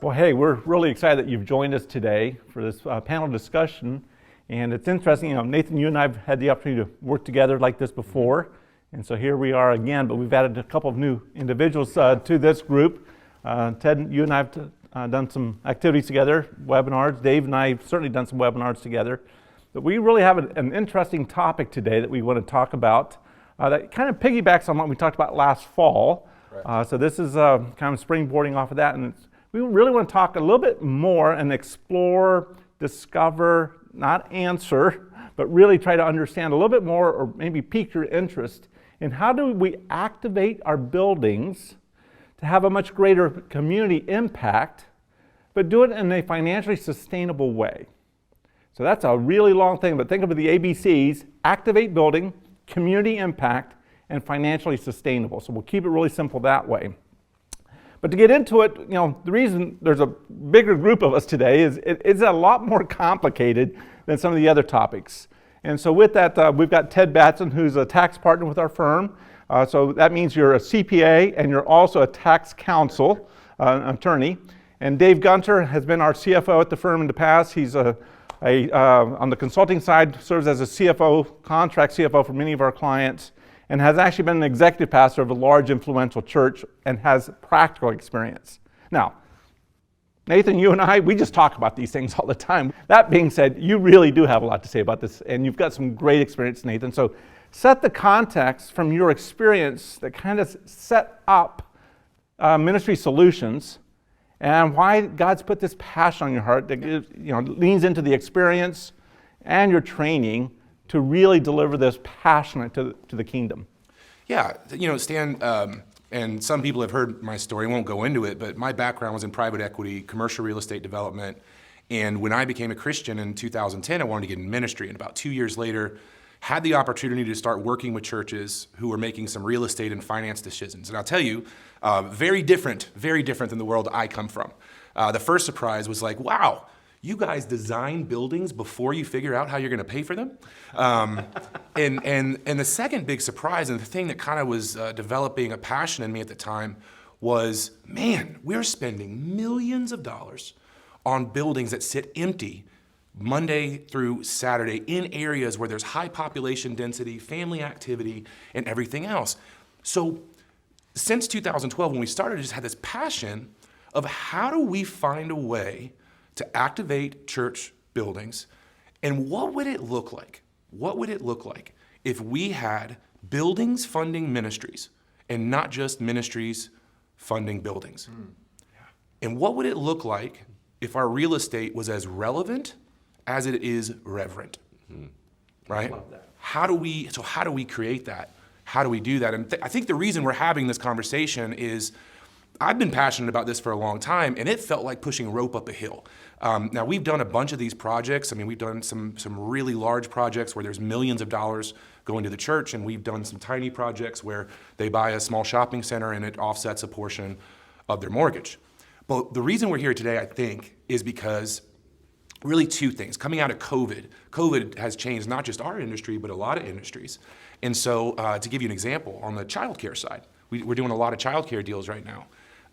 Well, hey, we're really excited that you've joined us today for this panel discussion. And it's interesting, Nathan, you and I have had the opportunity to work together like this before. And so here we are again, but we've added a couple of new individuals to this group. Ted, you and I have done some activities together, webinars. Dave and I have certainly done some webinars together. But we really have an interesting topic today that we want to talk about that kind of piggybacks on what we talked about last fall. Right. So this is kind of springboarding off of that. And we really want to talk a little bit more and explore, discover, not answer, but really try to understand a little bit more, or maybe pique your interest in how do we activate our buildings to have a much greater community impact, but do it in a financially sustainable way. So that's a really long thing, but think of the ABCs: activate building, community impact, and financially sustainable. So we'll keep it really simple that way. But to get into it, the reason there's a bigger group of us today is it's a lot more complicated than some of the other topics. And so with that, we've got Ted Batson, who's a tax partner with our firm. So that means you're a CPA and you're also a tax counsel attorney. And Dave Gunter has been our CFO at the firm in the past. He's on the consulting side, serves as a CFO, contract CFO for many of our clients, and has actually been an executive pastor of a large influential church and has practical experience. Now, Nathan, you and I, we just talk about these things all the time. That being said, you really do have a lot to say about this, and you've got some great experience, Nathan. So set the context from your experience that kind of set up Ministry Solutions and why God's put this passion on your heart that leans into the experience and your training to really deliver this passionate to the kingdom. Yeah, Stan, and some people have heard my story, I won't go into it, but my background was in private equity, commercial real estate development, and when I became a Christian in 2010, I wanted to get in ministry, and about 2 years later, had the opportunity to start working with churches who were making some real estate and finance decisions. And I'll tell you, very different than the world I come from. The first surprise was like, wow, you guys design buildings before you figure out how you're going to pay for them? And the second big surprise, and the thing that kind of was developing a passion in me at the time, was, man, we're spending millions of dollars on buildings that sit empty Monday through Saturday in areas where there's high population density, family activity, and everything else. So since 2012, when we started, I just had this passion of how do we find a way to activate church buildings, and what would it look like? What would it look like if we had buildings funding ministries and not just ministries funding buildings? And what would it look like if our real estate was as relevant as it is reverent? Right? Love that. How do we create that? How do we do that? And I think the reason we're having this conversation is I've been passionate about this for a long time, and it felt like pushing rope up a hill. Now, we've done a bunch of these projects. I mean, we've done some really large projects where there's millions of dollars going to the church, and we've done some tiny projects where they buy a small shopping center and it offsets a portion of their mortgage. But the reason we're here today, I think, is because really two things. Coming out of COVID has changed not just our industry, but a lot of industries. And so to give you an example, on the childcare side, we're doing a lot of childcare deals right now.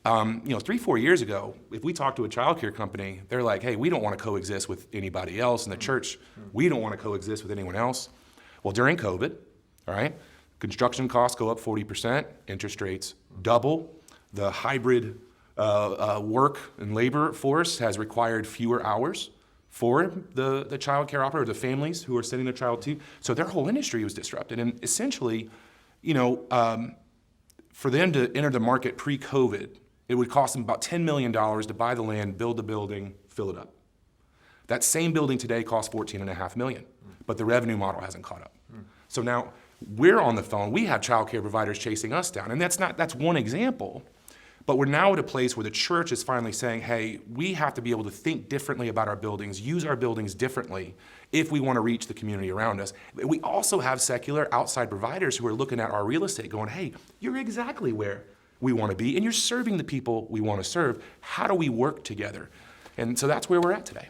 3-4 years ago, if we talk to a childcare company, they're like, hey, we don't want to coexist with anybody else. In the church, we don't want to coexist with anyone else. Well, during COVID, all right, construction costs go up 40%, interest rates double. The hybrid work and labor force has required fewer hours for the childcare operator, the families who are sending their child to. So their whole industry was disrupted. And essentially, for them to enter the market pre-COVID, it would cost them about $10 million to buy the land, build the building, fill it up. That same building today costs $14.5 million, but the revenue model hasn't caught up. So now we're on the phone. We have childcare providers chasing us down, and that's one example. But we're now at a place where the church is finally saying, hey, we have to be able to think differently about our buildings, use our buildings differently if we want to reach the community around us. We also have secular outside providers who are looking at our real estate going, hey, you're exactly where we want to be, and you're serving the people we want to serve. How do we work together? And so that's where we're at today.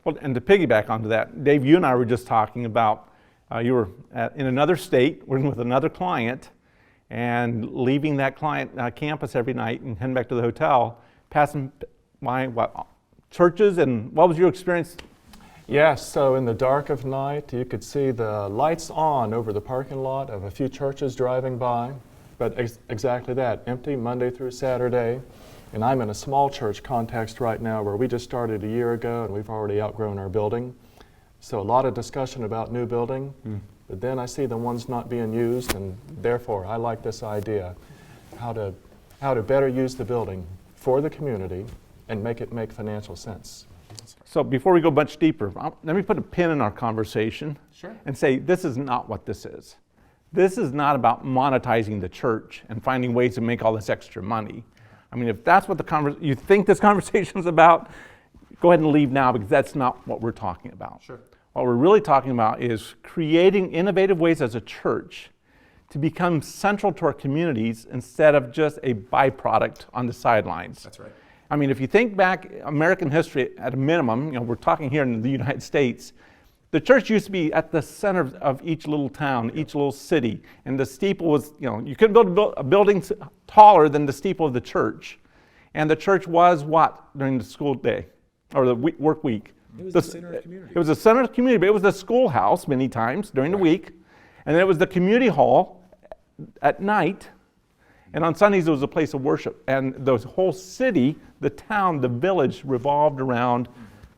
Well, and to piggyback onto that, Dave, you and I were just talking about, you were in another state, working with another client, and leaving that client campus every night and heading back to the hotel, passing churches, and what was your experience? Yes, so in the dark of night, you could see the lights on over the parking lot of a few churches driving by, but exactly that, empty Monday through Saturday. And I'm in a small church context right now where we just started a year ago and we've already outgrown our building. So a lot of discussion about new building, but then I see the ones not being used, and therefore I like this idea, how to better use the building for the community and make it make financial sense. So before we go much deeper, let me put a pin in our conversation and say this is not what this is. This is not about monetizing the church and finding ways to make all this extra money. I mean, if that's what you think this conversation is about, go ahead and leave now, because that's not what we're talking about. Sure. What we're really talking about is creating innovative ways as a church to become central to our communities instead of just a byproduct on the sidelines. That's right. I mean, if you think back American history at a minimum, we're talking here in the United States, the church used to be at the center of each little town, each little city, and the steeple was, you couldn't build a building taller than the steeple of the church. And the church was what during the school day, or the work week? It was the center of the community. It was the center of the community, but it was the schoolhouse many times during the week, and then it was the community hall at night, and on Sundays it was a place of worship. And the whole city, the town, the village revolved around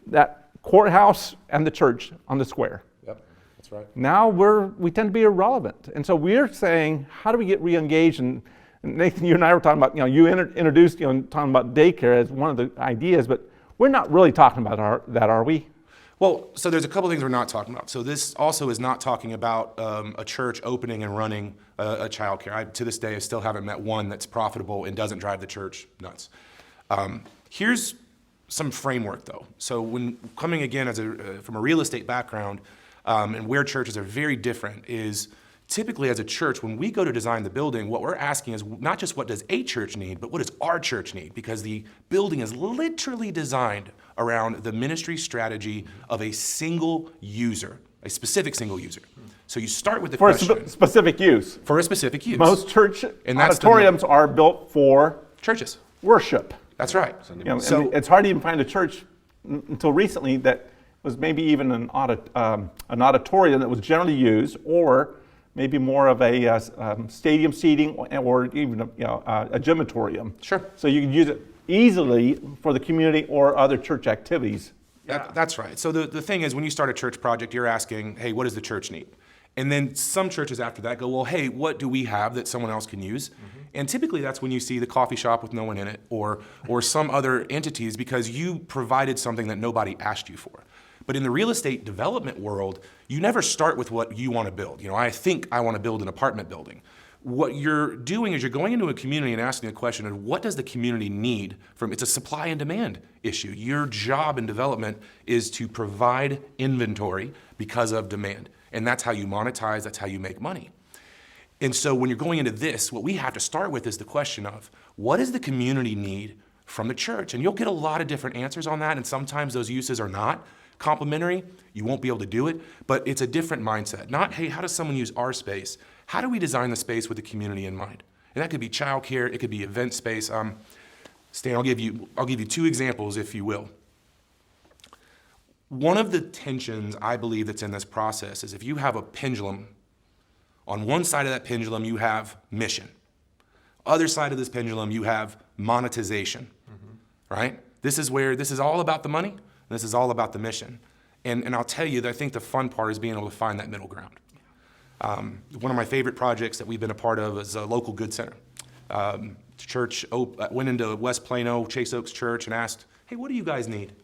that courthouse and the church on the square. Yep, that's right. Now we tend to be irrelevant. And so we're saying, how do we get re-engaged? And Nathan, you and I were talking about, you introduced, talking about daycare as one of the ideas, but we're not really talking about that, are we? Well, so there's a couple things we're not talking about. So this also is not talking about a church opening and running a childcare. To this day, I still haven't met one that's profitable and doesn't drive the church nuts. Here's some framework, though. So when coming again from a real estate background, and where churches are very different, is typically as a church, when we go to design the building, what we're asking is not just what does a church need, but what does our church need? Because the building is literally designed around the ministry strategy of a single user, a specific single user. So you start with the question. For a specific use. For a specific use. Most church And that's auditoriums are built for churches. worship. That's right. So it's hard to even find a church until recently that was maybe even an auditorium that was generally used, or maybe more of a stadium seating, or even a gymatorium. Sure. So you can use it easily for the community or other church activities. That's right. So the thing is, when you start a church project, you're asking, hey, what does the church need? And then some churches after that go, well, hey, what do we have that someone else can use? And typically that's when you see the coffee shop with no one in it, or some other entities, because you provided something that nobody asked you for. But in the real estate development world, you never start with what you want to build. I think I want to build an apartment building. What you're doing is you're going into a community and asking the question of what does the community need from, it's a supply and demand issue. Your job in development is to provide inventory because of demand. And that's how you monetize, that's how you make money. And so when you're going into this, what we have to start with is the question of what does the community need from the church? And you'll get a lot of different answers on that, and sometimes those uses are not complementary. You won't be able to do it, but it's a different mindset. Not, hey, how does someone use our space? How do we design the space with the community in mind? And that could be childcare, it could be event space. Stan, I'll give you 2 examples, if you will. One of the tensions I believe that's in this process is if you have a pendulum, on one side of that pendulum you have mission. Other side of this pendulum you have monetization, right? This is all about the money, and this is all about the mission. And I'll tell you that I think the fun part is being able to find that middle ground. One of my favorite projects that we've been a part of is a local good center. Church went into West Plano, Chase Oaks Church, and asked, hey, what do you guys need?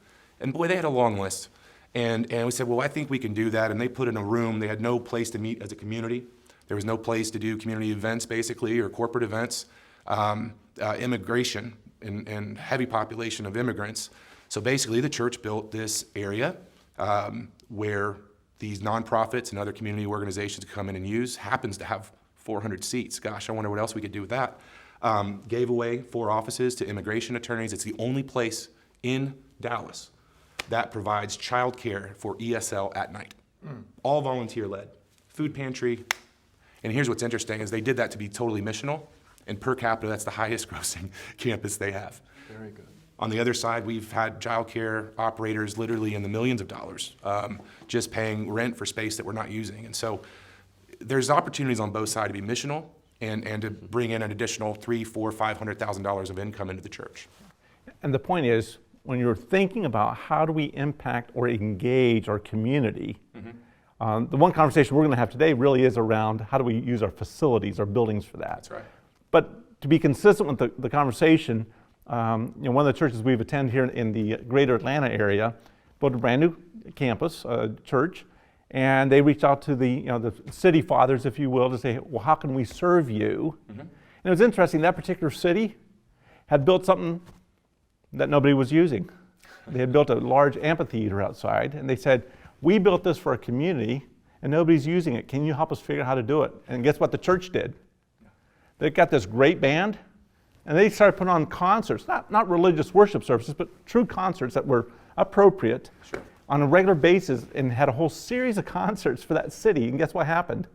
And boy, they had a long list. And we said, well, I think we can do that. And they put in a room. They had no place to meet as a community. There was no place to do community events, basically, or corporate events. Immigration and heavy population of immigrants. So basically, the church built this area where these nonprofits and other community organizations come in and use. Happens to have 400 seats. Gosh, I wonder what else we could do with that. Gave away 4 offices to immigration attorneys. It's the only place in Dallas that provides childcare for ESL at night. All volunteer-led. Food pantry. And here's what's interesting is they did that to be totally missional, and per capita, that's the highest grossing campus they have. Very good. On the other side, we've had childcare operators literally in the millions of dollars just paying rent for space that we're not using. And so there's opportunities on both sides to be missional and to bring in an additional $300,000, $400,000, $500,000 of income into the church. And the point is, when you're thinking about how do we impact or engage our community, the one conversation we're going to have today really is around how do we use our facilities, our buildings for that. That's right. But to be consistent with the conversation, one of the churches we've attended here in the greater Atlanta area built a brand new campus, church, and they reached out to the city fathers, if you will, to say, well, how can we serve you? And it was interesting, that particular city had built something that nobody was using. They had built a large amphitheater outside, and they said, we built this for a community, and nobody's using it. Can you help us figure out how to do it? And guess what the church did? They got this great band, and they started putting on concerts, not religious worship services, but true concerts that were appropriate on a regular basis, and had a whole series of concerts for that city. And guess what happened?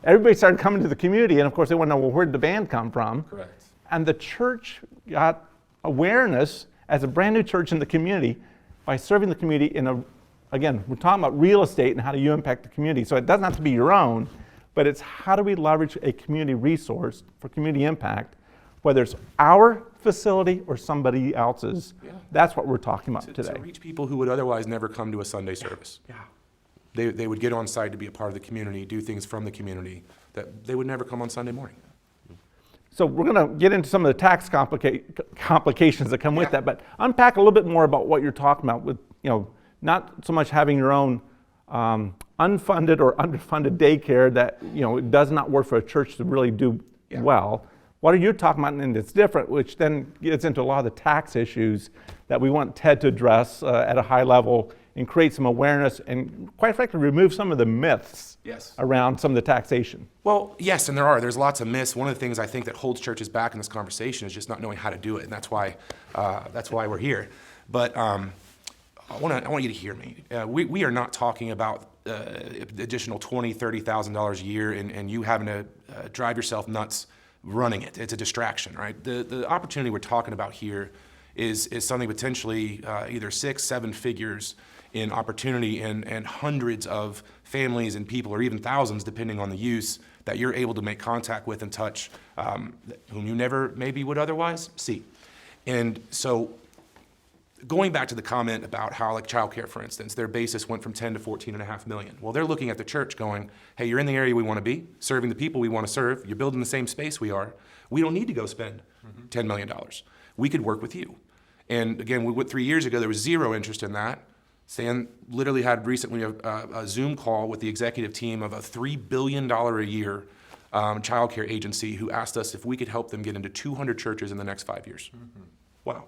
Everybody started coming to the community, and of course they want to know, well, where did the band come from? Correct. And the church got awareness as a brand new church in the community by serving the community again, we're talking about real estate and how do you impact the community. So it doesn't have to be your own, but it's how do we leverage a community resource for community impact, whether it's our facility or somebody else's. Yeah. That's what we're talking about today. To reach people who would otherwise never come to a Sunday service. Yeah. They would get on site to be a part of the community, do things from the community that they would never come on Sunday morning. So we're going to get into some of the tax complications that come with that, but unpack a little bit more about what you're talking about with, not so much having your own unfunded or underfunded daycare that, it does not work for a church to really do well. What are you talking about? And it's different, which then gets into a lot of the tax issues that we want Ted to address at a high level and create some awareness and, quite frankly, remove some of the myths around some of the taxation. Well, yes, and there's lots of myths. One of the things I think that holds churches back in this conversation is just not knowing how to do it, and that's why we're here. But I want you to hear me. We are not talking about additional $20,000, $30,000 a year and you having to drive yourself nuts running it. It's a distraction, right? The opportunity we're talking about here is something potentially either 6, 7 figures in opportunity and hundreds of families and people, or even thousands, depending on the use, that you're able to make contact with and touch, whom you never maybe would otherwise see. And so going back to the comment about how, like childcare, for instance, their basis went from 10 to 14.5 million. Well, they're looking at the church going, hey, you're in the area we want to be, serving the people we want to serve, you're building the same space we are. We don't need to go spend $10 million. We could work with you. And again, 3 years ago, there was zero interest in that. Stan literally had recently a Zoom call with the executive team of a $3 billion a year childcare agency who asked us if we could help them get into 200 churches in the next 5 years. Wow.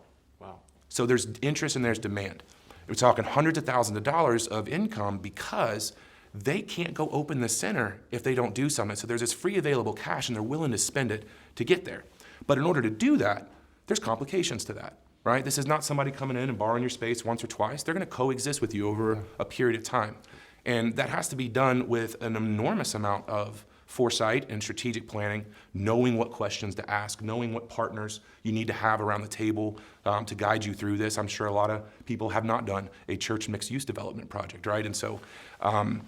So there's interest and there's demand. We're talking hundreds of thousands of dollars of income because they can't go open the center if they don't do something. So there's this free available cash and they're willing to spend it to get there. But in order to do that, there's complications to that, right? This is not somebody coming in and borrowing your space once or twice. They're going to coexist with you over a period of time. And that has to be done with an enormous amount of foresight and strategic planning, knowing what questions to ask, knowing what partners you need to have around the table to guide you through this. I'm sure a lot of people have not done a church mixed-use development project, right? And so, and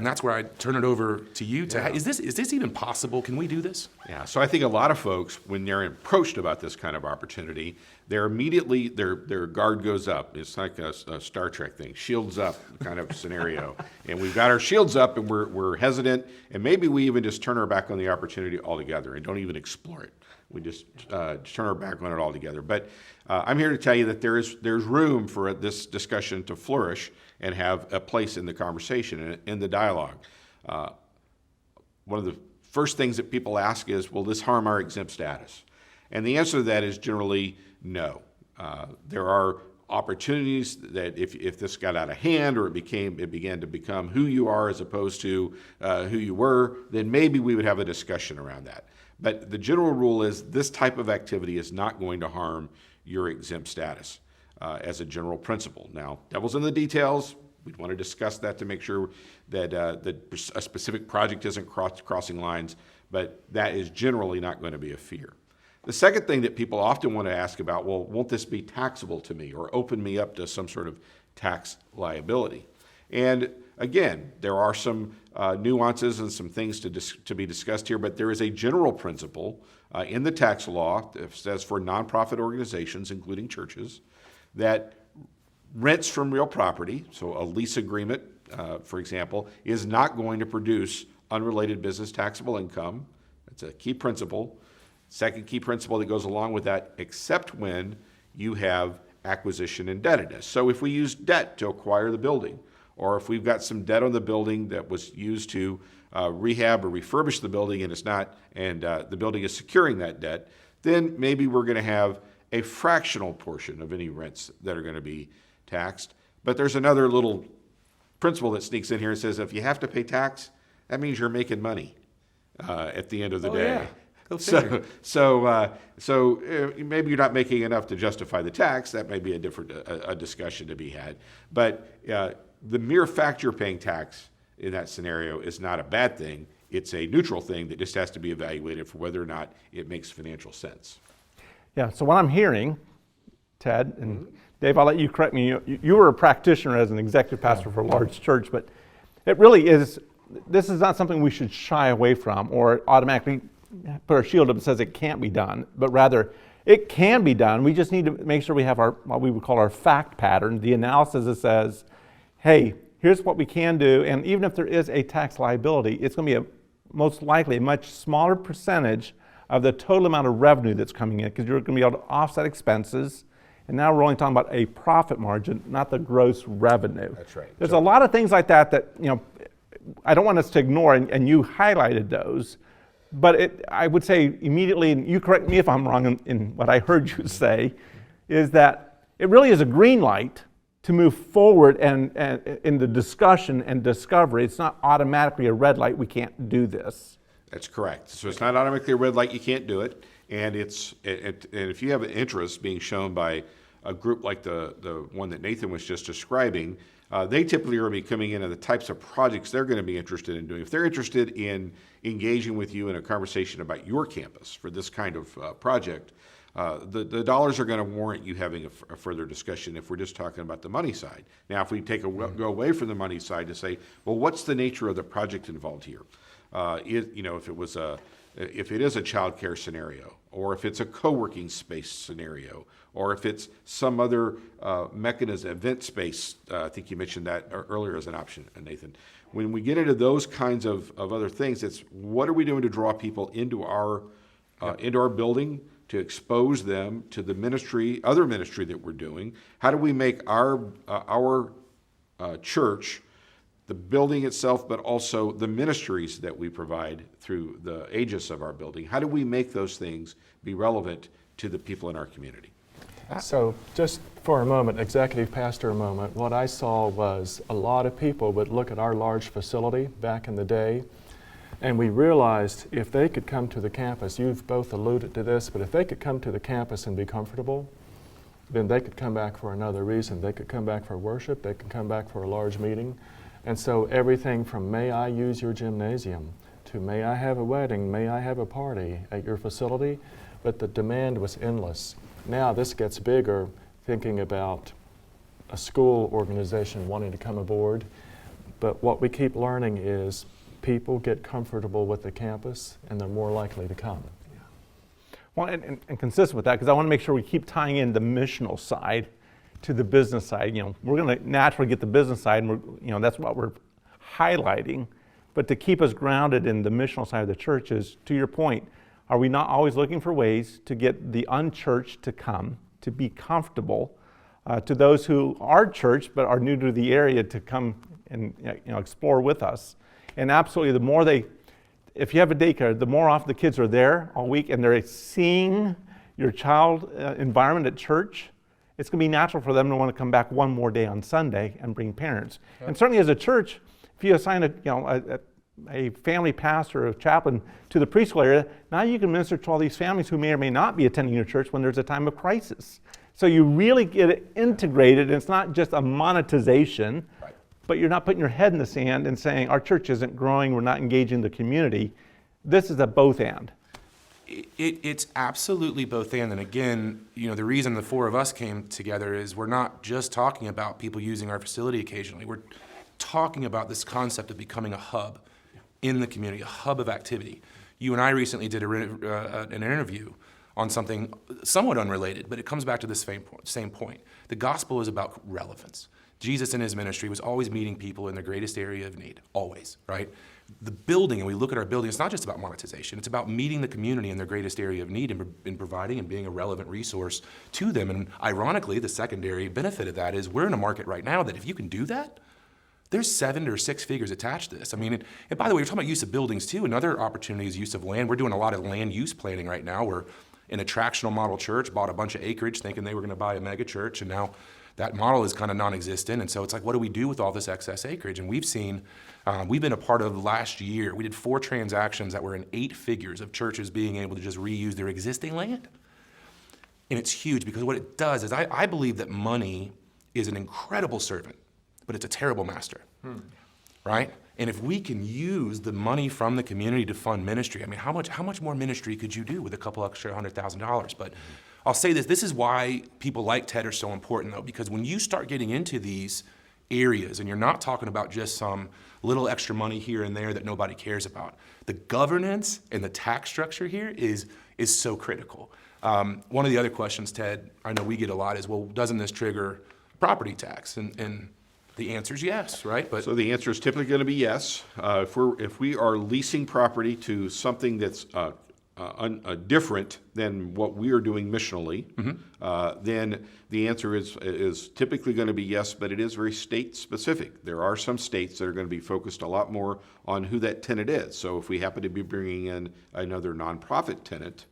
that's where I turn it over to you. Is this even possible? Can we do this? Yeah, so I think a lot of folks, when they're approached about this kind of opportunity, they're immediately, their guard goes up. It's like a Star Trek thing, shields up kind of scenario. And we've got our shields up and we're hesitant, and maybe we even just turn our back on the opportunity altogether and don't even explore it. We just turn our back on it altogether. But I'm here to tell you that there's room for this discussion to flourish and have a place in the conversation and in the dialogue. One of the first things that people ask is, will this harm our exempt status? And the answer to that is generally no. There are opportunities that if this got out of hand or it began to become who you are as opposed to who you were, then maybe we would have a discussion around that. But the general rule is this type of activity is not going to harm your exempt status as a general principle. Now, devil's in the details. We'd want to discuss that to make sure that a specific project isn't crossing lines, but that is generally not going to be a fear. The second thing that people often want to ask about, well, won't this be taxable to me or open me up to some sort of tax liability? And again, there are some nuances and some things to be discussed here, but there is a general principle in the tax law that says for nonprofit organizations, including churches, that rents from real property, so a lease agreement, for example, is not going to produce unrelated business taxable income. That's a key principle. Second key principle that goes along with that, except when you have acquisition indebtedness. So if we use debt to acquire the building, or if we've got some debt on the building that was used to rehab or refurbish the building and it's not, and the building is securing that debt, then maybe we're going to have a fractional portion of any rents that are going to be taxed. But there's another little principle that sneaks in here and says if you have to pay tax, that means you're making money at the end of the day. Yeah. Go figure. So maybe you're not making enough to justify the tax. That may be a different a discussion to be had. But the mere fact you're paying tax in that scenario is not a bad thing. It's a neutral thing that just has to be evaluated for whether or not it makes financial sense. Yeah, so what I'm hearing, Ted, and Dave, I'll let you correct me. You were a practitioner as an executive pastor for a large church, but it really is, this is not something we should shy away from or automatically put our shield up and says it can't be done, but rather it can be done. We just need to make sure we have our, what we would call our fact pattern, the analysis that says, hey, here's what we can do, and even if there is a tax liability, it's going to be most likely a much smaller percentage of the total amount of revenue that's coming in, because you're going to be able to offset expenses. And now we're only talking about a profit margin, not the gross revenue. That's right. There's a lot of things like that I don't want us to ignore, and you highlighted those. But I would say immediately, and you correct me if I'm wrong in what I heard you say, is that it really is a green light to move forward and in the discussion and discovery. It's not automatically a red light, we can't do this. That's correct. So it's not automatically a red light, you can't do it. And and if you have an interest being shown by a group like the one that Nathan was just describing, they typically are going to be coming in and the types of projects they're going to be interested in doing. If they're interested in engaging with you in a conversation about your campus for this kind of project, the dollars are going to warrant you having a further discussion if we're just talking about the money side. Now, if we go away from the money side to say, well, what's the nature of the project involved here? If it is a childcare scenario, or if it's a co-working space scenario, or if it's some other mechanism, event space, I think you mentioned that earlier as an option, Nathan. When we get into those kinds of other things, it's what are we doing to draw people into our building, to expose them to the ministry, other ministry that we're doing? How do we make our church, the building itself, but also the ministries that we provide through the aegis of our building, how do we make those things be relevant to the people in our community? So just for a moment, executive pastor moment, what I saw was a lot of people would look at our large facility back in the day, and we realized if they could come to the campus, you've both alluded to this, but if they could come to the campus and be comfortable, then they could come back for another reason. They could come back for worship, they could come back for a large meeting. And so everything from may I use your gymnasium to may I have a wedding, may I have a party at your facility, but the demand was endless. Now this gets bigger, thinking about a school organization wanting to come aboard, but what we keep learning is people get comfortable with the campus and they're more likely to come. Well, and consistent with that, because I want to make sure we keep tying in the missional side to the business side. We're going to naturally get the business side, and that's what we're highlighting. But to keep us grounded in the missional side of the church is, to your point, are we not always looking for ways to get the unchurched to come, to be comfortable, to those who are church but are new to the area to come and explore with us? And absolutely, the more if you have a daycare, the more often the kids are there all week and they're seeing your child environment at church, it's going to be natural for them to want to come back one more day on Sunday and bring parents. Yep. And certainly as a church, if you assign a family pastor or a chaplain to the preschool area, now you can minister to all these families who may or may not be attending your church when there's a time of crisis. So you really get it integrated, and it's not just a monetization, right, but you're not putting your head in the sand and saying, our church isn't growing, we're not engaging the community. This is a both and. It's absolutely both and again, the reason the four of us came together is we're not just talking about people using our facility occasionally. We're talking about this concept of becoming a hub in the community, a hub of activity. You and I recently did an interview on something somewhat unrelated, but it comes back to the same point. The gospel is about relevance. Jesus in his ministry was always meeting people in their greatest area of need, always, right? The building, and we look at our building, it's not just about monetization, it's about meeting the community in their greatest area of need and providing and being a relevant resource to them. And ironically, the secondary benefit of that is we're in a market right now that if you can do that, there's 7 or 6 figures attached to this. I mean, and by the way, you're talking about use of buildings too. Another opportunity is use of land. We're doing a lot of land use planning right now. We're an attractional model church, bought a bunch of acreage thinking they were going to buy a mega church, and now that model is kind of non-existent. And so it's like, what do we do with all this excess acreage? And we've seen, we've been a part of last year, we did 4 transactions that were in 8 figures of churches being able to just reuse their existing land. And it's huge because what it does is I believe that money is an incredible servant, but it's a terrible master, right? And if we can use the money from the community to fund ministry, I mean, how much more ministry could you do with a couple extra $100,000? But I'll say this is why people like TED are so important though, because when you start getting into these areas and you're not talking about just some little extra money here and there that nobody cares about, the governance and the tax structure here is so critical. One of the other questions, Ted, I know we get a lot is, well, doesn't this trigger property tax? And the answer is yes, right? But So the answer is typically going to be yes. If we are leasing property to something that's different than what we are doing missionally, then the answer is typically going to be yes, but it is very state specific. There are some states that are going to be focused a lot more on who that tenant is. So if we happen to be bringing in another nonprofit tenant,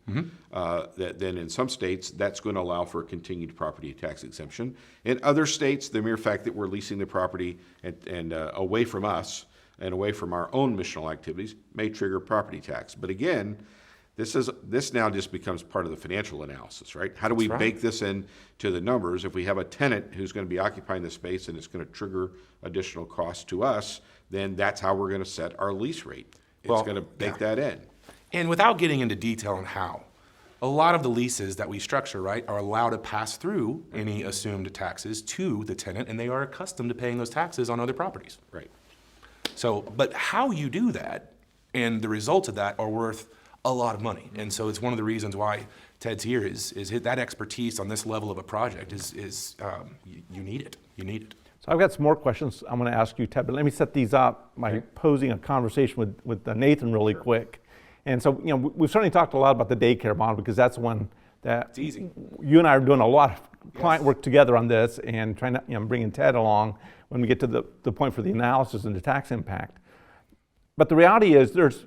then in some states that's going to allow for a continued property tax exemption. In other states, the mere fact that we're leasing the property and away from us and away from our own missional activities may trigger property tax. But again, this now just becomes part of the financial analysis, right? How do we bake this into the numbers? If we have a tenant who's going to be occupying the space and it's going to trigger additional costs to us, then that's how we're going to set our lease rate. It's going to bake that in. And without getting into detail on how, a lot of the leases that we structure, right, are allowed to pass through any assumed taxes to the tenant, and they are accustomed to paying those taxes on other properties. Right. So, but how you do that and the results of that are worth a lot of money. And so it's one of the reasons why Ted's here is that expertise on this level of a project is you need it. You need it. So I've got some more questions I'm going to ask you, Ted, but let me set these up by posing a conversation with Nathan really quick. And so, we've certainly talked a lot about the daycare model because that's one that It's easy. You and I are doing a lot of client work together on this and trying to bringing Ted along when we get to the point for the analysis and the tax impact. But the reality is there's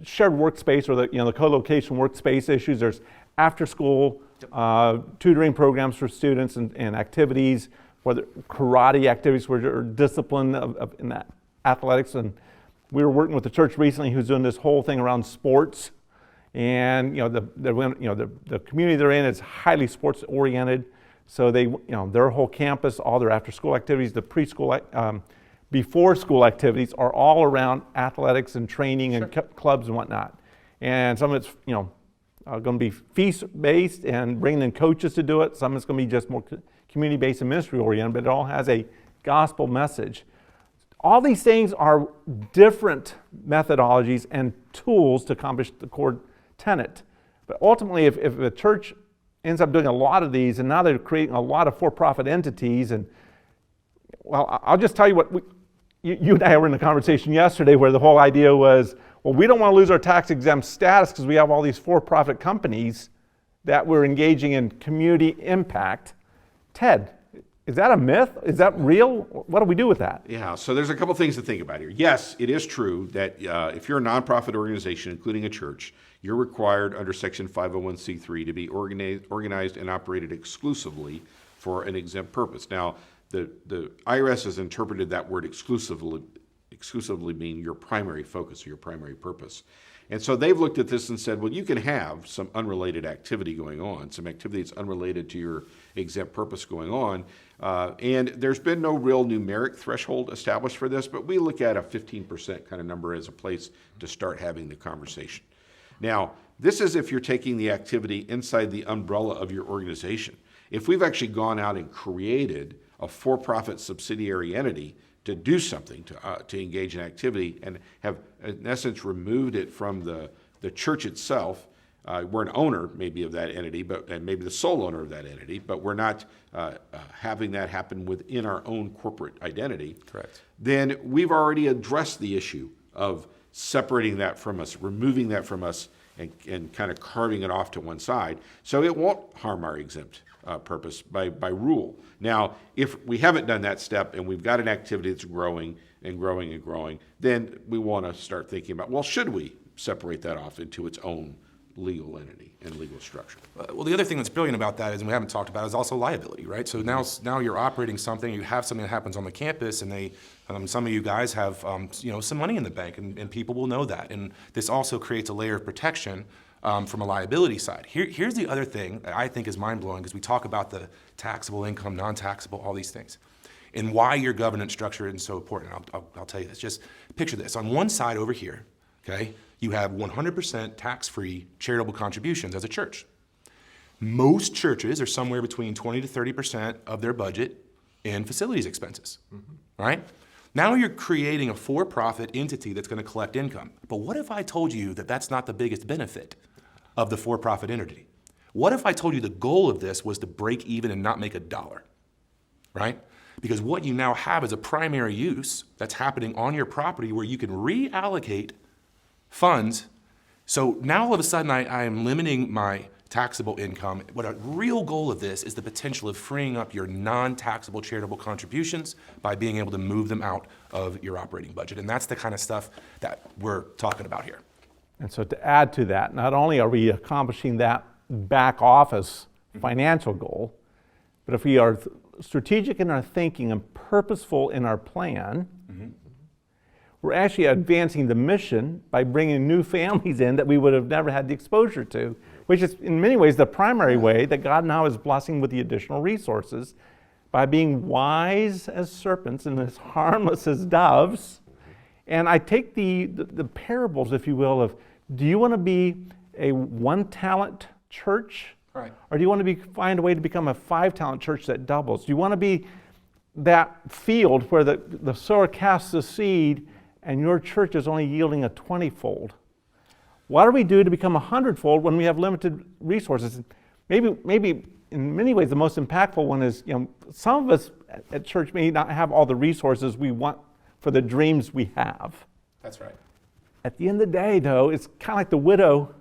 shared workspace or the co-location workspace issues. There's after school tutoring programs for students and activities, whether karate activities or discipline in that athletics. And we were working with the church recently who's doing this whole thing around sports. And the community they're in is highly sports oriented. So they their whole campus, all their after school activities, the preschool before school activities are all around athletics and training and clubs and whatnot. And some of it's going to be feast-based and bringing in coaches to do it. Some of it's going to be just more community-based and ministry-oriented, but it all has a gospel message. All these things are different methodologies and tools to accomplish the core tenet. But ultimately, if a church ends up doing a lot of these, and now they're creating a lot of for-profit entities, and well, I'll just tell you what you and I were in a conversation yesterday where the whole idea was, well, we don't want to lose our tax-exempt status because we have all these for-profit companies that we're engaging in community impact. Ted, is that a myth? Is that real? What do we do with that? Yeah, so there's a couple things to think about here. Yes, it is true that if you're a nonprofit organization, including a church, you're required under Section 501c3 to be organized and operated exclusively for an exempt purpose. Now, the IRS has interpreted that word exclusively mean your primary focus or your primary purpose. And so they've looked at this and said, well, you can have some unrelated activity going on, some activity that's unrelated to your exempt purpose going on. And there's been no real numeric threshold established for this, but we look at a 15% kind of number as a place to start having the conversation. Now, this is if you're taking the activity inside the umbrella of your organization. If we've actually gone out and created a for-profit subsidiary entity to do something, to engage in activity, and have, in essence, removed it from the church itself, we're an owner maybe of that entity, and maybe the sole owner of that entity, but we're not having that happen within our own corporate identity. Correct. Then we've already addressed the issue of separating that from us, removing that from us, and kind of carving it off to one side. So it won't harm our exempt purpose by rule. Now, if we haven't done that step and we've got an activity that's growing and growing and growing, then we want to start thinking about, well, should we separate that off into its own legal entity and legal structure? Well, the other thing that's brilliant about that is, and we haven't talked about, is also liability, right? So now you're operating something, you have something that happens on the campus, and some of you guys have some money in the bank, and people will know that. And this also creates a layer of protection from a liability side. Here's the other thing that I think is mind-blowing, because we talk about the taxable income, non-taxable, all these things, and why your governance structure is so important. I'll tell you this. Just picture this. On one side over here, okay, you have 100% tax-free charitable contributions as a church. Most churches are somewhere between 20 to 30% of their budget in facilities expenses, right? Now you're creating a for-profit entity that's going to collect income. But what if I told you that that's not the biggest benefit of the for-profit entity? What if I told you the goal of this was to break even and not make a dollar, right? Because what you now have is a primary use that's happening on your property where you can reallocate funds. So now all of a sudden I am limiting my taxable income. What a real goal of this is the potential of freeing up your non-taxable charitable contributions by being able to move them out of your operating budget. And that's the kind of stuff that we're talking about here. And so to add to that, not only are we accomplishing that back office financial goal, but if we are strategic in our thinking and purposeful in our plan, we're actually advancing the mission by bringing new families in that we would have never had the exposure to, which is in many ways the primary way that God now is blessing with the additional resources by being wise as serpents and as harmless as doves. And I take the parables, if you will, of do you want to be a one-talent church? Right. Or do you want to find a way to become a 5-talent church that doubles? Do you want to be that field where the sower casts the seed and your church is only yielding a 20-fold? What do we do to become a 100-fold when we have limited resources? Maybe in many ways the most impactful one is, some of us at church may not have all the resources we want for the dreams we have. That's right. At the end of the day, though, it's kind of like the widow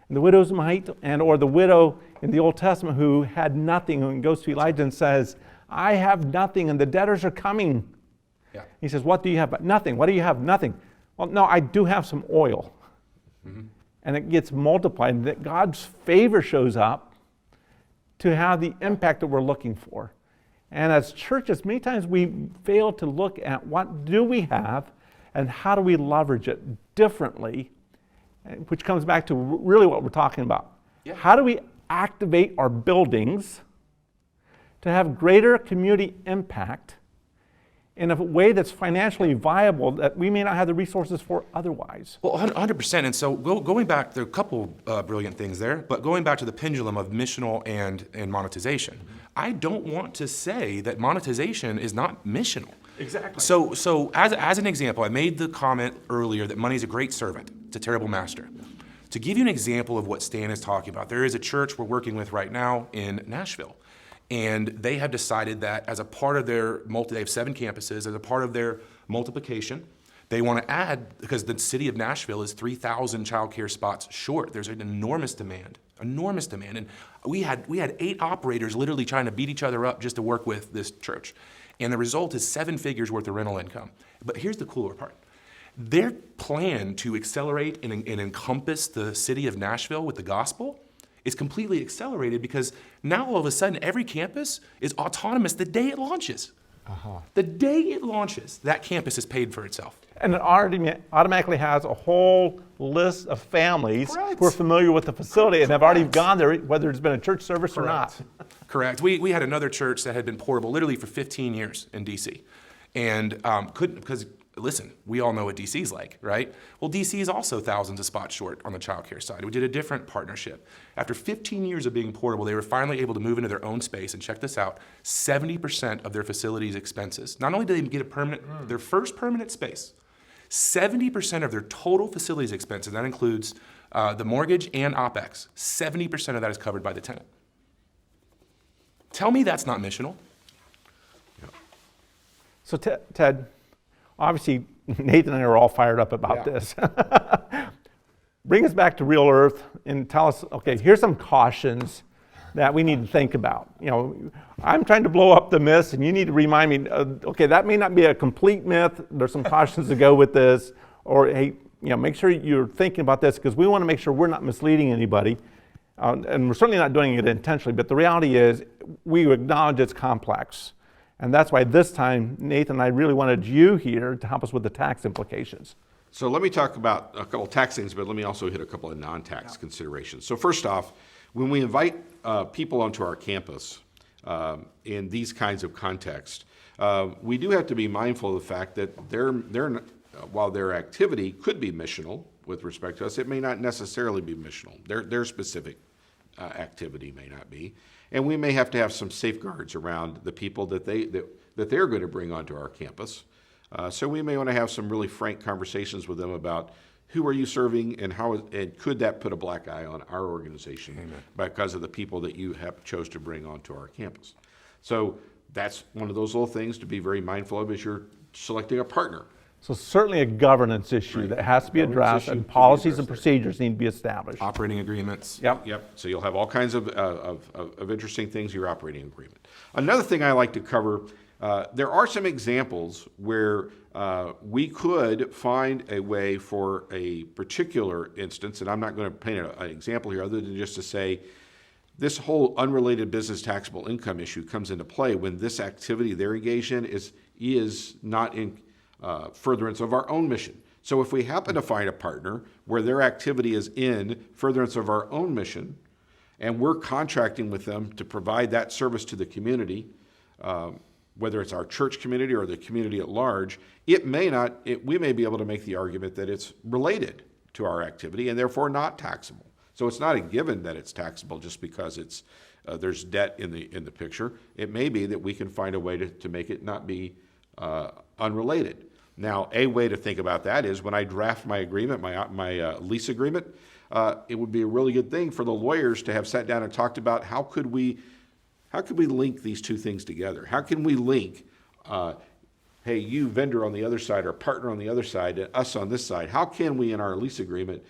and the widow's mite, or the widow in the Old Testament who had nothing, and goes to Elijah and says, I have nothing and the debtors are coming. Yeah. He says, what do you have? But nothing. What do you have? Nothing. Well, no, I do have some oil. And it gets multiplied. That God's favor shows up to have the impact that we're looking for. And as churches, many times we fail to look at what do we have and how do we leverage it differently, which comes back to really what we're talking about. Yeah. How do we activate our buildings to have greater community impact in a way that's financially viable that we may not have the resources for otherwise? Well, 100%. And so going back, there are a couple brilliant things there, but going back to the pendulum of missional and monetization, I don't want to say that monetization is not missional. Exactly. So as an example, I made the comment earlier that money is a great servant. It's a terrible master. To give you an example of what Stan is talking about, there is a church we're working with right now in Nashville. And they have decided that as a part of their they have 7 campuses, as a part of their multiplication, they want to add, because the city of Nashville is 3,000 childcare spots short. There's an enormous demand. And we had 8 operators literally trying to beat each other up just to work with this church. And the result is 7 figures worth of rental income. But here's the cooler part. Their plan to accelerate and encompass the city of Nashville with the gospel is completely accelerated because now all of a sudden every campus is autonomous the day it launches. The day it launches, that campus is paid for itself. And it automatically has a whole list of families Correct. who are familiar with the facility and have already gone there, whether it's been a church service or not. Correct. We had another church that had been portable literally for 15 years in DC, and couldn't, because listen, we all know what DC's like, right? Well, DC is also thousands of spots short on the childcare side. We did a different partnership. After 15 years of being portable, they were finally able to move into their own space, and check this out, 70% of their facility's expenses. Not only did they get their first permanent space, 70% of their total facilities expenses, that includes the mortgage and OpEx, 70% of that is covered by the tenant. Tell me that's not missional. So Ted, obviously Nathan and I are all fired up about this. Bring us back to real earth and tell us, okay, here's some cautions that we need to think about. I'm trying to blow up the myths, and you need to remind me, okay, that may not be a complete myth. There's some cautions to go with this, or hey, make sure you're thinking about this, because we want to make sure we're not misleading anybody. And we're certainly not doing it intentionally, but the reality is we acknowledge it's complex. And that's why this time, Nathan and I really wanted you here to help us with the tax implications. So let me talk about a couple tax things, but let me also hit a couple of non-tax considerations. So first off, when we invite people onto our campus in these kinds of contexts, we do have to be mindful of the fact that while their activity could be missional with respect to us, it may not necessarily be missional. Their specific activity may not be. And we may have to have some safeguards around the people that they're going to bring onto our campus. So we may want to have some really frank conversations with them about who are you serving, and and could that put a black eye on our organization because of the people that you have chose to bring onto our campus. So that's one of those little things to be very mindful of as you're selecting a partner. So certainly a governance issue that has to be addressed, and policies and procedures need to be established. Operating agreements. Yep. So you'll have all kinds of interesting things in your operating agreement. Another thing I like to cover, there are some examples where we could find a way for a particular instance, and I'm not going to paint an example here other than just to say this whole unrelated business taxable income issue comes into play when this activity they're engaged in is not in furtherance of our own mission. So if we happen to find a partner where their activity is in furtherance of our own mission, and we're contracting with them to provide that service to the community, whether it's our church community or the community at large, we may be able to make the argument that it's related to our activity and therefore not taxable. So it's not a given that it's taxable just because there's debt in the picture. It may be that we can find a way to make it not be unrelated. Now, a way to think about that is when I draft my agreement, my lease agreement, it would be a really good thing for the lawyers to have sat down and talked about how could we link these two things together? How can we link, hey, you vendor on the other side or partner on the other side and us on this side? How can we in our lease agreement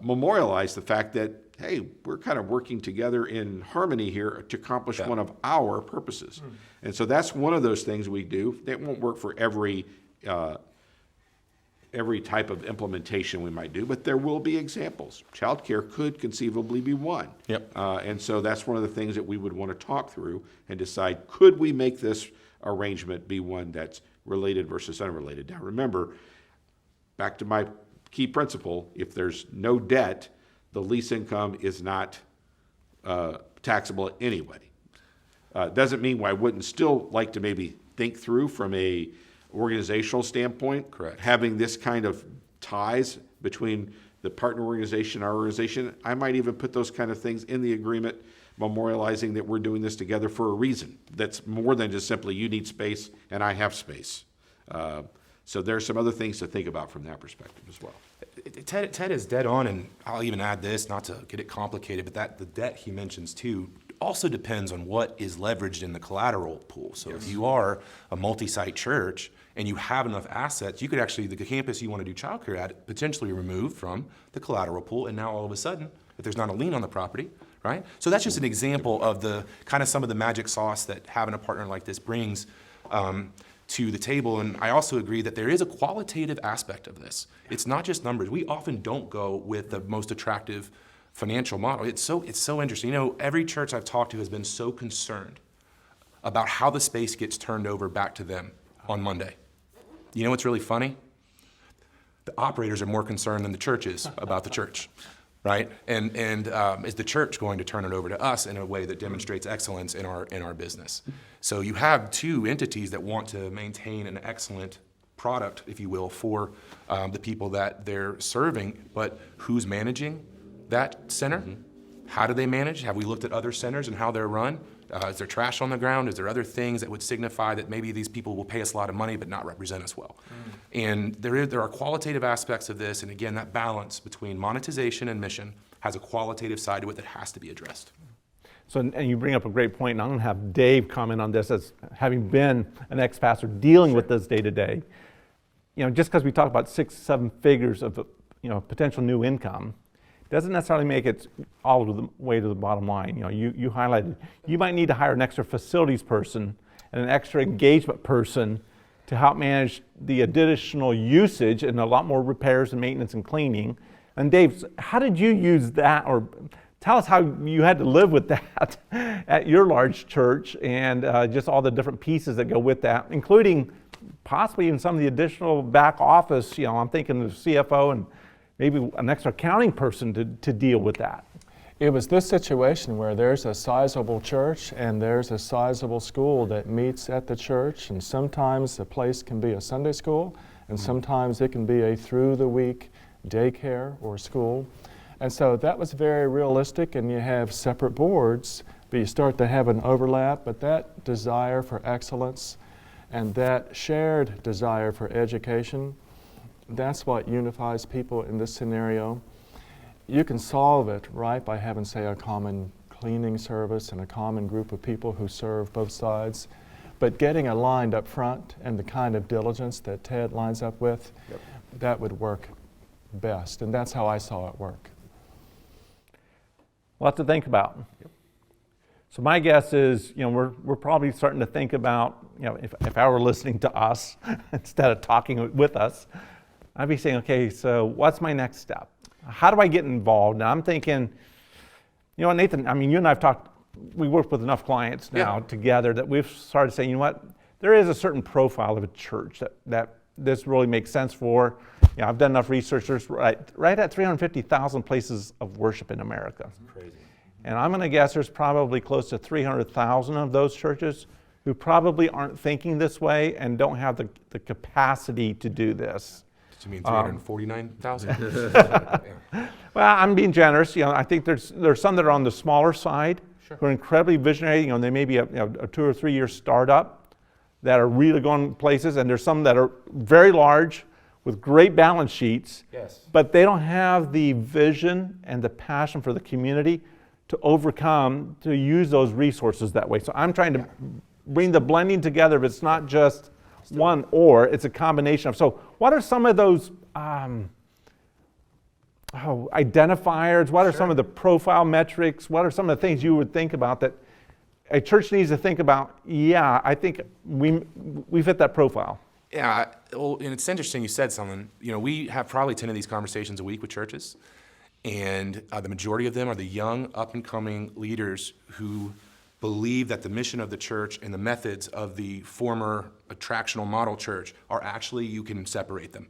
memorialize the fact that, hey, we're kind of working together in harmony here to accomplish one of our purposes. And so that's one of those things we do. It won't work for every type of implementation we might do, but there will be examples. Childcare could conceivably be one. And so that's one of the things that we would want to talk through and decide, could we make this arrangement be one that's related versus unrelated? Now remember, back to my key principle, if there's no debt, the lease income is not taxable anyway. Doesn't mean I wouldn't still like to maybe think through from a organizational standpoint, correct, having this kind of ties between the partner organization and our organization. I might even put those kind of things in the agreement, memorializing that we're doing this together for a reason. That's more than just simply you need space and I have space. So there's some other things to think about from that perspective as well. Ted is dead on, and I'll even add this, not to get it complicated, but that the debt he mentions too also depends on what is leveraged in the collateral pool. So if you are a multi-site church and you have enough assets, you could actually, the campus you want to do childcare at, potentially remove from the collateral pool, and now all of a sudden, if there's not a lien on the property, right? So that's just an example of the kind of some of the magic sauce that having a partner like this brings to the table. And I also agree that there is a qualitative aspect of this. It's not just numbers. We often don't go with the most attractive financial model. It's so interesting. You know, every church I've talked to has been so concerned about how the space gets turned over back to them on Monday. You know what's really funny? The operators are more concerned than the church is about the church, right? And is the church going to turn it over to us in a way that demonstrates excellence in our business? So you have two entities that want to maintain an excellent product, if you will, for the people that they're serving. But who's managing that center? How do they manage? Have we looked at other centers and how they're run? Is there trash on the ground? Is there other things that would signify that maybe these people will pay us a lot of money but not represent us well? And there are qualitative aspects of this, and again, that balance between monetization and mission has a qualitative side to it that has to be addressed. So, and you bring up a great point, and I'm going to have Dave comment on this as having been an ex-pastor dealing with this day to day. Just because we talk about 6-7 figures of potential new income, doesn't necessarily make it all the way to the bottom line. You highlighted, you might need to hire an extra facilities person and an extra engagement person to help manage the additional usage and a lot more repairs and maintenance and cleaning. And Dave, how did you use that, or tell us how you had to live with that at your large church, and just all the different pieces that go with that, including possibly even some of the additional back office. I'm thinking of CFO and maybe an extra accounting person to deal with that. It was this situation where there's a sizable church and there's a sizable school that meets at the church, and sometimes the place can be a Sunday school, and sometimes it can be a through-the-week daycare or school. And so that was very realistic, and you have separate boards, but you start to have an overlap. But that desire for excellence and that shared desire for education, that's what unifies people in this scenario. You can solve it, right, by having, say, a common cleaning service and a common group of people who serve both sides. But getting aligned up front and the kind of diligence that Ted lines up with, that would work best. And that's how I saw it work. A lot to think about. So my guess is, we're probably starting to think about, if I were listening to us instead of talking with us, I'd be saying, okay, so what's my next step? How do I get involved? Now I'm thinking, Nathan, you and I have talked, we work with enough clients now together that we've started saying, there is a certain profile of a church that this really makes sense for. I've done enough research. There's right at 350,000 places of worship in America. That's crazy. And I'm going to guess there's probably close to 300,000 of those churches who probably aren't thinking this way and don't have the capacity to do this. You mean 349,000? Well, I'm being generous. I think there's some that are on the smaller side who are incredibly visionary. They may be a 2 or 3 year startup that are really going places, and there's some that are very large with great balance sheets, but they don't have the vision and the passion for the community to use those resources that way. So I'm trying to bring the blending together. It's not just one or, it's a combination of. So what are some of those identifiers? What are some of the profile metrics? What are some of the things you would think about that a church needs to think about? Yeah, I think we fit that profile. Yeah, well, and it's interesting you said something. We have probably 10 of these conversations a week with churches, and the majority of them are the young, up-and-coming leaders who believe that the mission of the church and the methods of the former attractional model church are actually, you can separate them,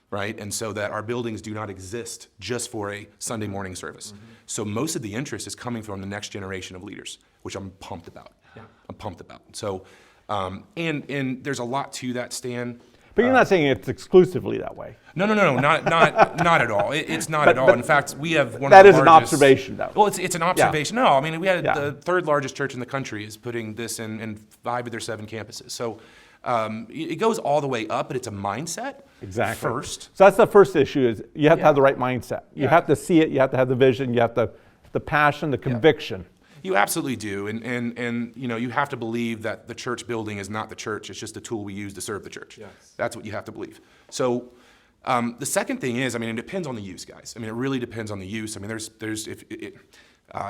right? And so that our buildings do not exist just for a Sunday morning service. So most of the interest is coming from the next generation of leaders, which I'm pumped about. I'm pumped about. So, and there's a lot to that, Stan. But you're not saying it's exclusively that way. No, not at all. It's not at all. In fact, we have one that of the is largest. an observation, though. Well, it's an observation. No, we had the third largest church in the country is putting this in 5 of their 7 campuses. So it goes all the way up, but it's a mindset. Exactly. First. So that's the first issue, is you have to have the right mindset. You have to see it. You have to have the vision. You have the passion, the conviction. You absolutely do, and you have to believe that the church building is not the church. It's just a tool we use to serve the church. That's what you have to believe. So the second thing is, it depends on the use, guys. It really depends on the use. There's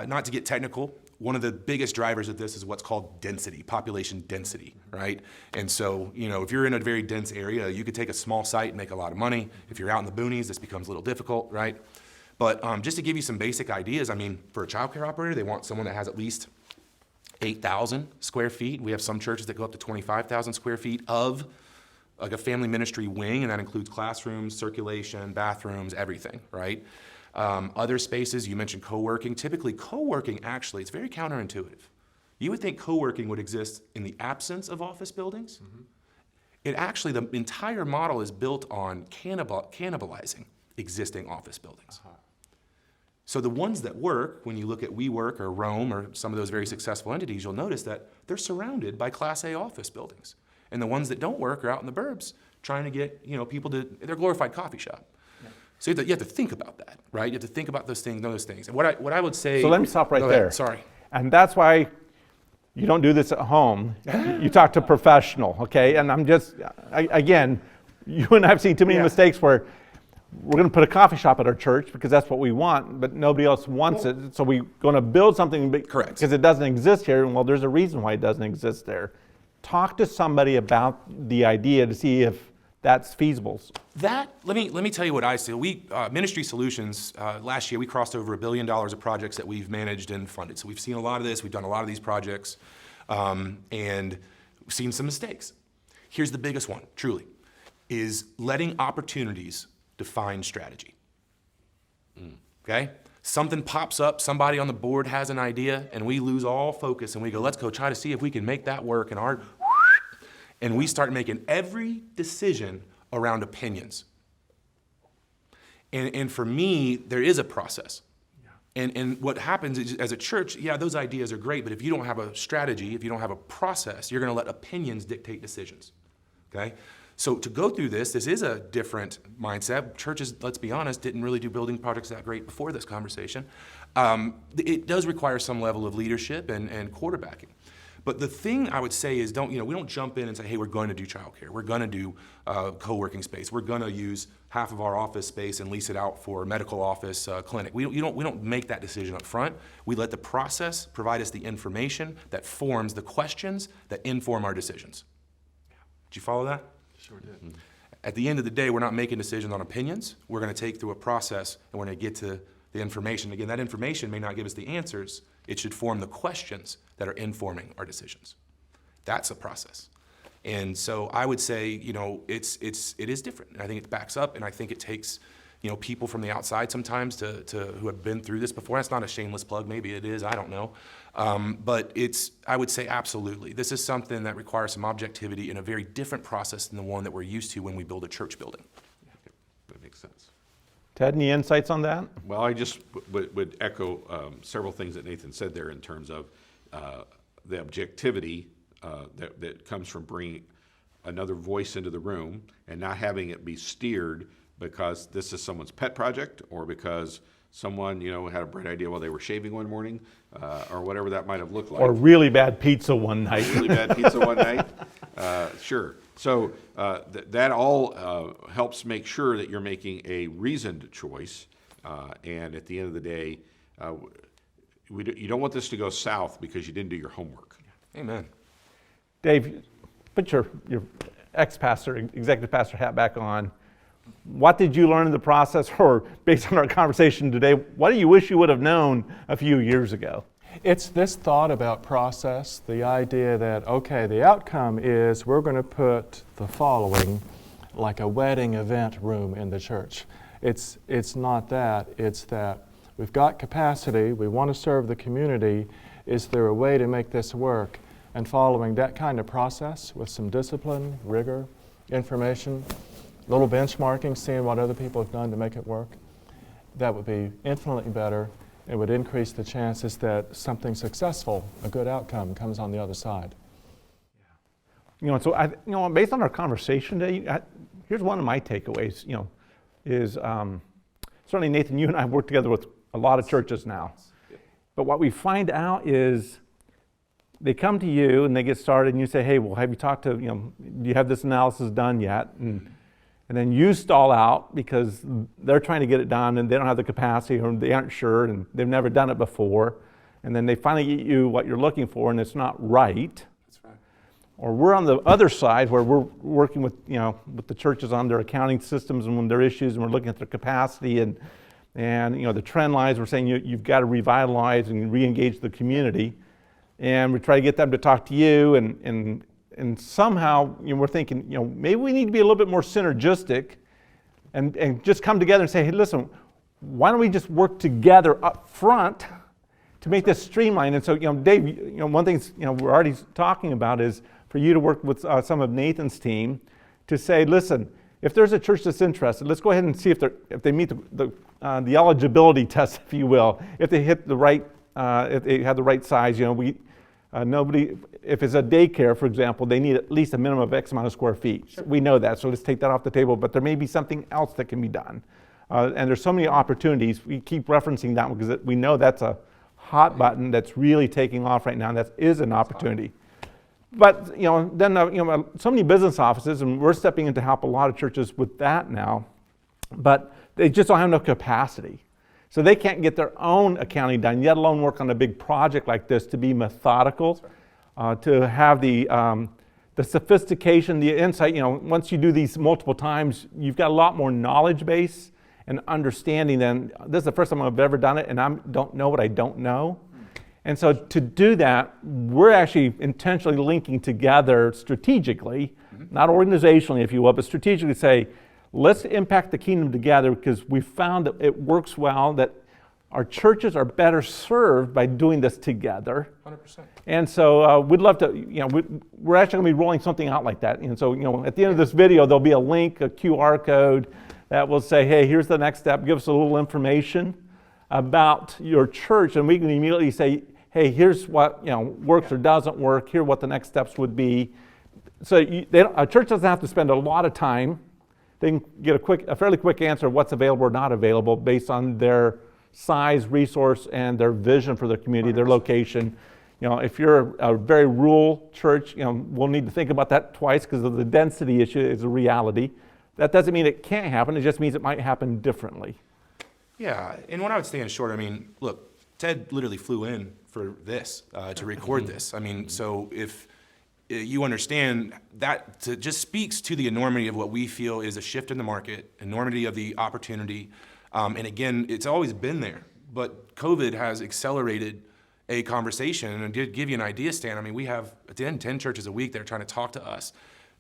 not to get technical, one of the biggest drivers of this is what's called density, population density, right? And so, if you're in a very dense area, you could take a small site and make a lot of money. If you're out in the boonies, this becomes a little difficult, right? But just to give you some basic ideas, for a childcare operator, they want someone that has at least 8,000 square feet. We have some churches that go up to 25,000 square feet of like a family ministry wing, and that includes classrooms, circulation, bathrooms, everything, right? Other spaces, you mentioned co-working. Typically, co-working, actually, it's very counterintuitive. You would think co-working would exist in the absence of office buildings. it actually, the entire model is built on cannibalizing existing office buildings. So the ones that work, when you look at WeWork or Rome or some of those very successful entities, you'll notice that they're surrounded by Class A office buildings. And the ones that don't work are out in the burbs trying to get people to, they're a glorified coffee shop. Yeah. So you have to think about that, right? You have to think about those things, know those things. And what I would say... So let me stop right there. Sorry. And that's why you don't do this at home. You talk to a professional, okay? And I'm just, again, you and I have seen too many mistakes where we're going to put a coffee shop at our church because that's what we want, but nobody else wants it. So we're going to build something Correct. because it doesn't exist here. And well, there's a reason why it doesn't exist there. Talk to somebody about the idea to see if that's feasible. Let me tell you what I see. We Ministry Solutions last year we crossed over $1 billion of projects that we've managed and funded. So we've seen a lot of this. We've done a lot of these projects, and we've seen some mistakes. Here's the biggest one, truly, is letting opportunities define strategy. Okay? Something pops up, somebody on the board has an idea, and we lose all focus, and we go, let's go try to see if we can make that work. And we start making every decision around opinions. And for me, there is a process. And what happens is, as a church, those ideas are great, but if you don't have a strategy, if you don't have a process, you're going to let opinions dictate decisions. Okay? So to go through this is a different mindset. Churches, let's be honest, didn't really do building projects that great before this conversation. It does require some level of leadership and quarterbacking. But the thing I would say is we don't jump in and say, hey, we're going to do childcare. We're going to do co-working space. We're going to use half of our office space and lease it out for medical office clinic. We don't make that decision up front. We let the process provide us the information that forms the questions that inform our decisions. Did you follow that? Sure did. Mm-hmm. At the end of the day, we're not making decisions on opinions. We're going to take through a process, and we're going to get to the information. Again, that information may not give us the answers. It should form the questions that are informing our decisions. That's a process. And so I would say, it is different. And I think it backs up, and I think it takes, people from the outside sometimes to who have been through this before. That's not a shameless plug. Maybe it is. I don't know. But I would say absolutely. This is something that requires some objectivity in a very different process than the one that we're used to when we build a church building. That makes sense. Ted, any insights on that? Well, I just would echo several things that Nathan said there in terms of the objectivity that comes from bringing another voice into the room and not having it be steered because this is someone's pet project or because someone, had a bright idea while they were shaving one morning or whatever that might have looked like. Or really bad pizza one night. Really bad pizza one night. Sure. So that all helps make sure that you're making a reasoned choice. And at the end of the day, you don't want this to go south because you didn't do your homework. Amen. Dave, put your ex-pastor, executive pastor hat back on. What did you learn in the process, or based on our conversation today, what do you wish you would have known a few years ago? It's this thought about process, the idea that, okay, the outcome is we're going to put the following, like a wedding event room in the church. It's not that. It's that we've got capacity, we want to serve the community. Is there a way to make this work? And following that kind of process with some discipline, rigor, information, a little benchmarking, seeing what other people have done to make it work, that would be infinitely better. It would increase the chances that something successful, a good outcome, comes on the other side. So based on our conversation today, here's one of my takeaways. Is certainly Nathan, you and I have worked together with a lot of churches now, but what we find out is they come to you and they get started, and you say, hey, well, have you talked to do you have this analysis done yet? And then you stall out because they're trying to get it done and they don't have the capacity or they aren't sure and they've never done it before. And then they finally get you what you're looking for and it's not right. That's right. Or we're on the other side where we're working with the churches on their accounting systems and when their issues, and we're looking at their capacity and the trend lines. We're saying you've got to revitalize and re-engage the community. And we try to get them to talk to you and somehow we're thinking, maybe we need to be a little bit more synergistic and just come together and say, hey, listen, why don't we just work together up front to make this streamlined? And so, Dave, one thing we're already talking about is for you to work with some of Nathan's team to say, listen, if there's a church that's interested, let's go ahead and see if they meet the eligibility test, if you will, if they hit the right, if they have the right size. You know, nobody, if it's a daycare, for example, they need at least a minimum of X amount of square feet. Sure. We know that, so let's take that off the table. But there may be something else that can be done, and there's so many opportunities. We keep referencing that one because we know that's a hot button that's really taking off right now, and that is an opportunity. But you know, then so many business offices, and we're stepping in to help a lot of churches with that now, but they just don't have enough capacity. So they can't get their own accounting done, yet alone work on a big project like this, to be methodical, to have the sophistication, the insight. You know, once you do these multiple times, you've got a lot more knowledge base and understanding than, this is the first time I've ever done it, and I don't know what I don't know. And so to do that, we're actually intentionally linking together strategically, not organizationally, if you will, but strategically say, let's impact the kingdom together, because we found that it works well, that our churches are better served by doing this together. 100%. And so we'd love to, you know, we're actually going to be rolling something out like that. And so, you know, at the end of this video, there'll be a link, a QR code that will say, hey, here's the next step. Give us a little information about your church, and we can immediately say, hey, here's what, you know, works or doesn't work. Here what the next steps would be. So a church doesn't have to spend a lot of time. They can get a fairly quick answer of what's available or not available based on their size, resource, and their vision for their community, 100%. Their location. You know, if you're a very rural church, you know, we'll need to think about that twice because of the density issue is a reality. That doesn't mean it can't happen. It just means it might happen differently. Yeah, and what I would say in short, I mean, look, Ted literally flew in for this, to record this. I mean, so if you understand that, just speaks to the enormity of what we feel is a shift in the market, enormity of the opportunity. And again, it's always been there, but COVID has accelerated a conversation. And to give you an idea, Stan, I mean, we have, at the end, 10 churches a week that are trying to talk to us.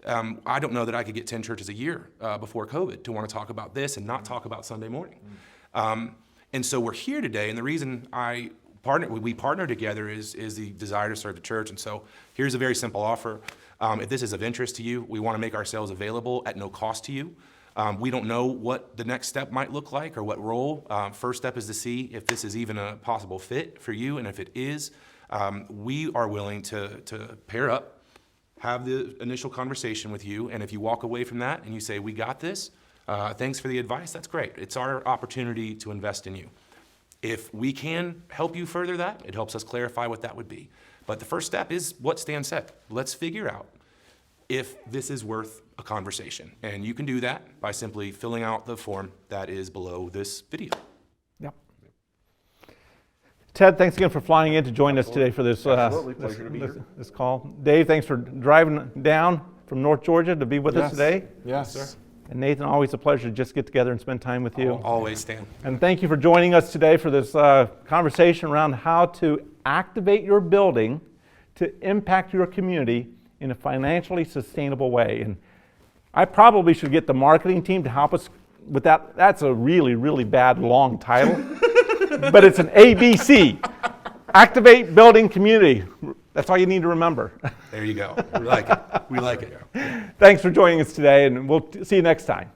I don't know that I could get 10 churches a year before COVID to want to talk about this and not talk about Sunday morning. And so we're here today, and the reason we partner together is the desire to serve the church. And so here's a very simple offer. If this is of interest to you, we want to make ourselves available at no cost to you. We don't know what the next step might look like or what role. First step is to see if this is even a possible fit for you, and if it is, we are willing to pair up, have the initial conversation with you, and if you walk away from that and you say, we got this, thanks for the advice, that's great. It's our opportunity to invest in you. If we can help you further that, it helps us clarify what that would be. But the first step is what Stan said. Let's figure out if this is worth a conversation. And you can do that by simply filling out the form that is below this video. Yep. Ted, thanks again for flying in to join us today for this, Pleasure to be here. this call. Dave, thanks for driving down from North Georgia to be with us today. Yes, sir. And Nathan, always a pleasure to just get together and spend time with you. Always, Stan. And thank you for joining us today for this conversation around how to activate your building to impact your community in a financially sustainable way. And I probably should get the marketing team to help us with that. That's a really, really bad long title, but it's an ABC. Activate building community. That's all you need to remember. There you go. We like it. We like it. Thanks for joining us today, and we'll see you next time.